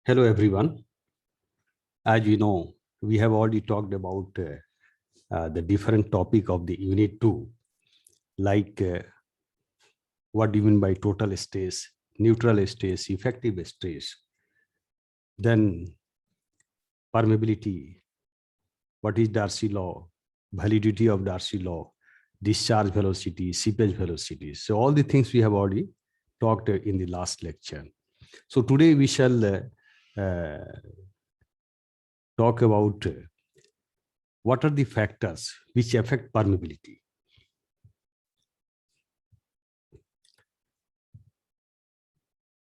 Hello, everyone. As you know, we have already talked about the different topic of the Unit 2, like what do you mean by total stress, neutral stress, effective stress, then permeability, what is Darcy law, validity of Darcy law, discharge velocity, seepage velocity. So all the things we have already talked in the last lecture. So today we shall talk about what are the factors which affect permeability.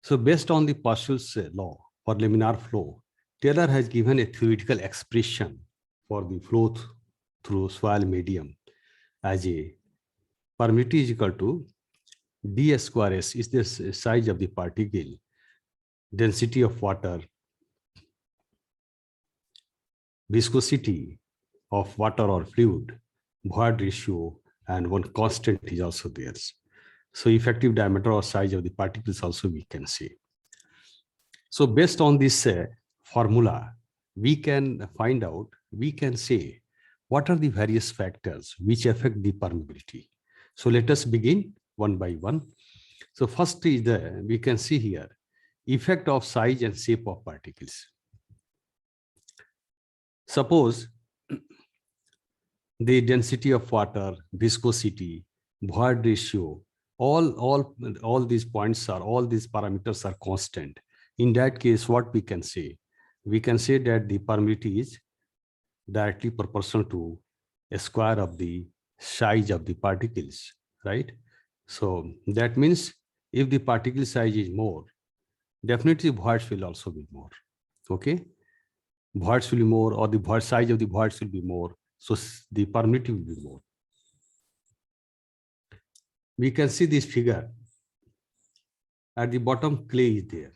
So based on the Parshall's law for laminar flow, Taylor has given a theoretical expression for the flow through soil medium as a permeability is equal to d square s is the size of the particle, density of water, viscosity of water or fluid, void ratio, and one constant is also there. So effective diameter or size of the particles also we can see. So based on this formula, we can find out, we can say what are the various factors which affect the permeability. So let us begin one by one. So first is we can see here, effect of size and shape of particles. Suppose the density of water, viscosity, void ratio, all these points are, all these parameters are constant. In that case, what we can say? We can say that the permeability is directly proportional to a square of the size of the particles, right? So that means if the particle size is more, definitely voids will also be more, okay? Voids will be more, or the void size of the voids will be more, so the permeability will be more. We can see this figure. At the bottom, clay is there.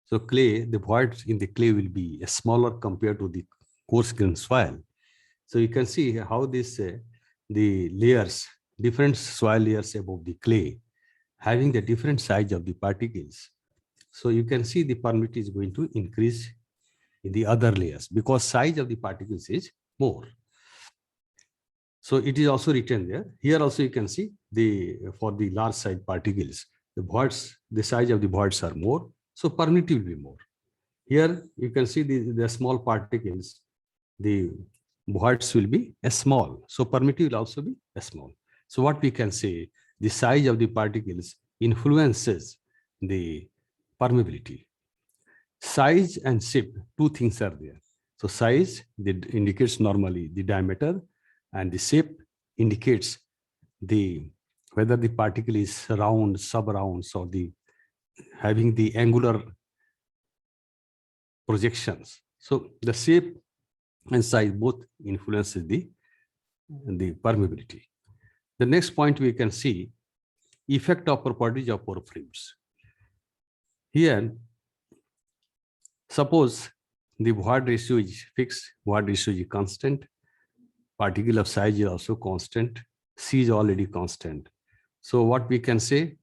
So clay, the voids in the clay will be smaller compared to the coarse grained soil. So you can see how this the layers, different soil layers above the clay, having the different size of the particles. So you can see the permeability is going to increase in the other layers because size of the particles is more. So it is also written there. Here also you can see for the large size particles, the voids, the size of the voids are more, so permeability will be more. Here you can see the small particles, the voids will be small, so permeability will also be small. So what we can say, the size of the particles influences the permeability. Size and shape, two things are there. So size indicates normally the diameter, and the shape indicates whether the particle is round, sub-rounds, or having the angular projections. So the shape and size both influences the permeability. The next point we can see, effect of properties of pore fluids. Here, suppose the void ratio is fixed, void ratio is constant, particle of size is also constant, C is already constant. So what we can say,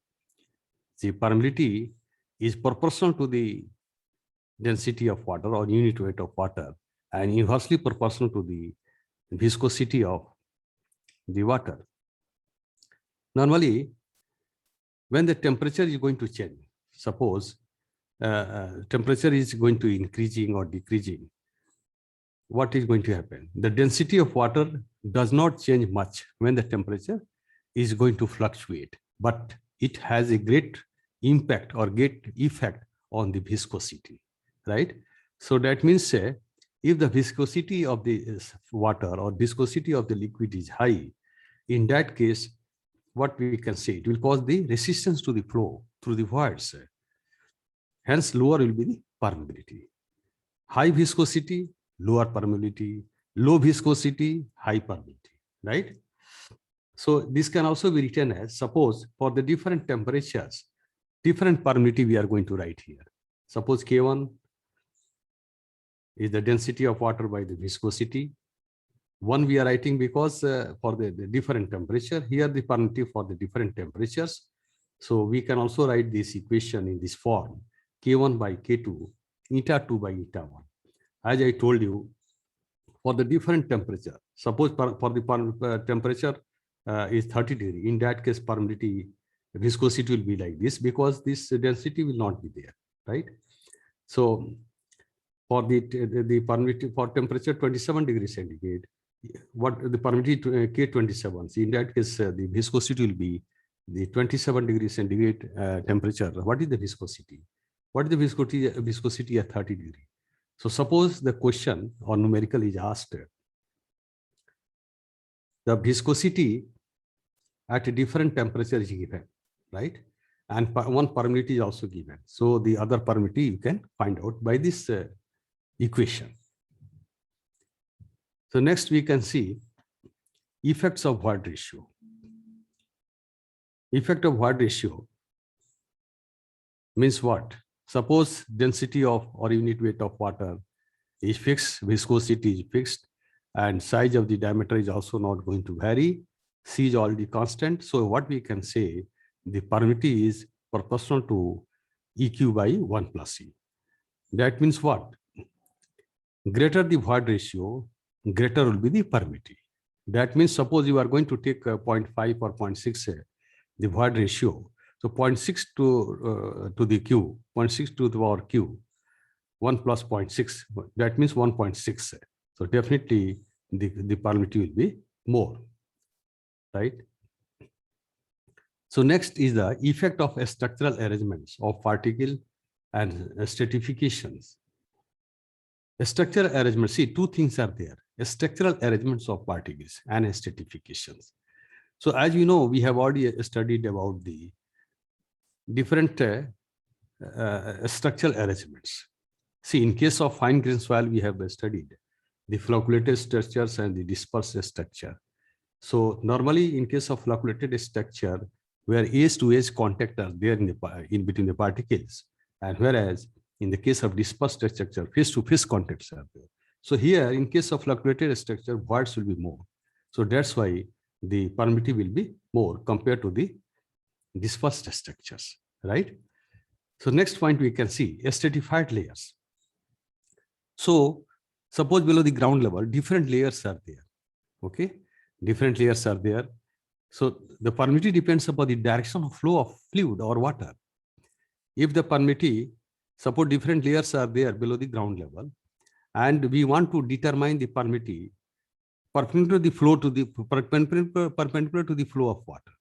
the permeability is proportional to the density of water or unit weight of water, and inversely proportional to the viscosity of the water. Normally, when the temperature is going to change, suppose temperature is going to increasing or decreasing, what is going to happen? The density of water does not change much when the temperature is going to fluctuate, but it has a great impact or great effect on the viscosity, right? So that means if the viscosity of the water or viscosity of the liquid is high, in that case, what we can say, it will cause the resistance to the flow through the voids. Hence, lower will be the permeability. High viscosity, lower permeability, low viscosity, high permeability, right? So this can also be written as, suppose for the different temperatures, different permeability we are going to write here. Suppose K1 is the density of water by the viscosity. One we are writing because for the different temperature, here the permeability for the different temperatures. So we can also write this equation in this form. K1 by K2, eta 2 by eta 1. As I told you, for the different temperature, suppose for the temperature is 30 degree, in that case permeability viscosity will be like this, because this density will not be there, right? So for the permeability for temperature 27 degrees centigrade, what the permeability K27, so in that case the viscosity will be the 27 degrees centigrade temperature. What is the viscosity? What is the viscosity at 30 degree? So suppose the question or numerical is asked, the viscosity at a different temperature is given, right? And one permeability is also given. So the other permeability you can find out by this equation. So next we can see effects of void ratio. Effect of void ratio means what? Suppose density of or unit weight of water is fixed, viscosity is fixed, and size of the diameter is also not going to vary. C is already constant. So what we can say, the permeability is proportional to EQ by 1 plus E. That means what? Greater the void ratio, greater will be the permeability. That means suppose you are going to take 0.5 or 0.6 the void ratio. So 0.6 to the Q, 0.6 to the power Q, 1 plus 0.6, that means 1.6. So definitely the permeability will be more, right? So next is the effect of structural arrangements of particle and stratifications. A structural arrangement, see, two things are there: structural arrangements of particles and stratifications. So as you know, we have already studied about the different structural arrangements. See, in case of fine grain soil, we have studied the flocculated structures and the dispersed structure. So normally in case of flocculated structure, where edge to edge contact are there in between the particles, and whereas in the case of dispersed structure, face to face contacts are there. So here in case of flocculated structure, voids will be more. So that's why the permeability will be more compared to the dispersed structures, right? So next point we can see stratified layers. So suppose below the ground level, different layers are there. Okay, different layers are there. So the permeability depends upon the direction of flow of fluid or water. If the permeability, suppose different layers are there below the ground level, and we want to determine the permeability perpendicular to the flow to the perpendicular to the flow of water.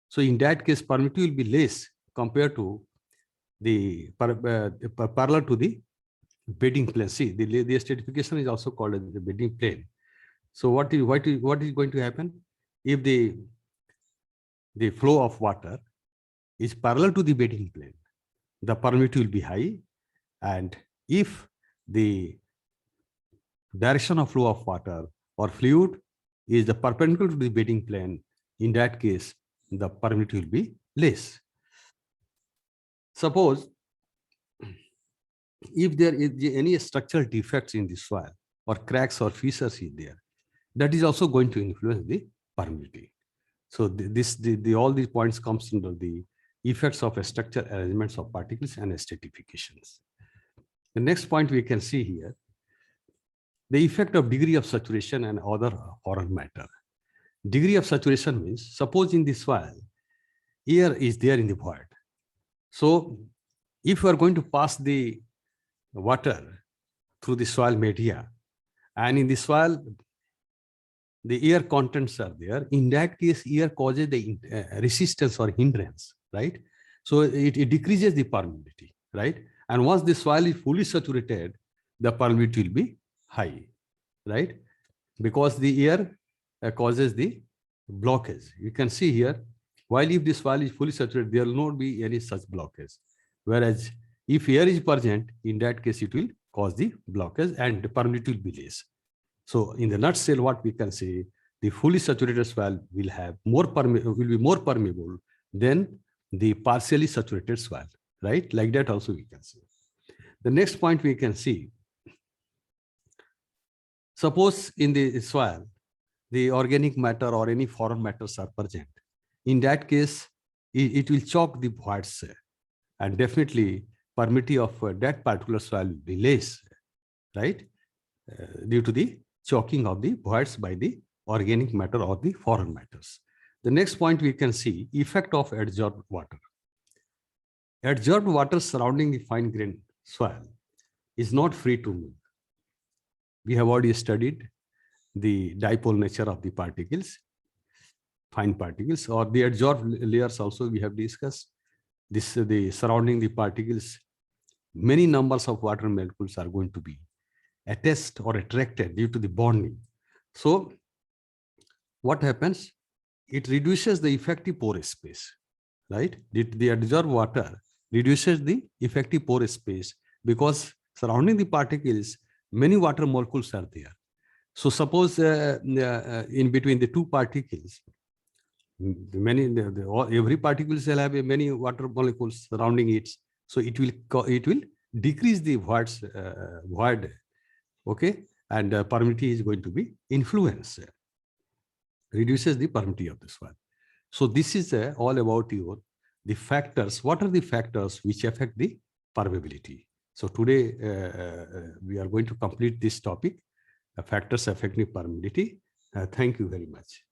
So in that case, permeability will be less compared to the parallel to the bedding plane. See, the stratification is also called as the bedding plane. So what is going to happen if the flow of water is parallel to the bedding plane? The permeability will be high, and if the direction of flow of water or fluid is the perpendicular to the bedding plane, in that case the permeability will be less. Suppose if there is any structural defects in the soil or cracks or fissures in there, that is also going to influence the permeability. So all these points comes under the effects of structural arrangements of particles and stratifications. The next point we can see here, the effect of degree of saturation and other foreign matter. Degree of saturation means, suppose in the soil, air is there in the void. So if you are going to pass the water through the soil media, and in the soil the air contents are there, in that case air causes the resistance or hindrance, right? So it decreases the permeability, right? And once the soil is fully saturated, the permeability will be high, right? Because the air causes the blockage. You can see here, while if the soil is fully saturated, there will not be any such blockage. Whereas if air is present, in that case it will cause the blockage and the permeability will be less. So in the nutshell, what we can say, the fully saturated soil will be more permeable than the partially saturated soil, right? Like that also we can see. The next point we can see, suppose in the soil, the organic matter or any foreign matters are present. In that case, it will choke the voids, and definitely permittivity of that particular soil will be less, right? Due to the choking of the voids by the organic matter or the foreign matters. The next point we can see effect of adsorbed water. Adsorbed water surrounding the fine grained soil is not free to move. We have already studied the dipole nature of the particles, fine particles, or the adsorbed layers also we have discussed. This the surrounding the particles, many numbers of water molecules are going to be attached or attracted due to the bonding. So what happens? It reduces the effective pore space, right? The adsorbed water reduces the effective pore space because surrounding the particles, many water molecules are there. So suppose in between the two particles, every particle shall have many water molecules surrounding it. So it will decrease the void, okay, and permittivity is going to be influenced, reduces the permittivity of the soil. So this is all about the factors. What are the factors which affect the permeability? So today we are going to complete this topic, factors affecting permeability. Thank you very much.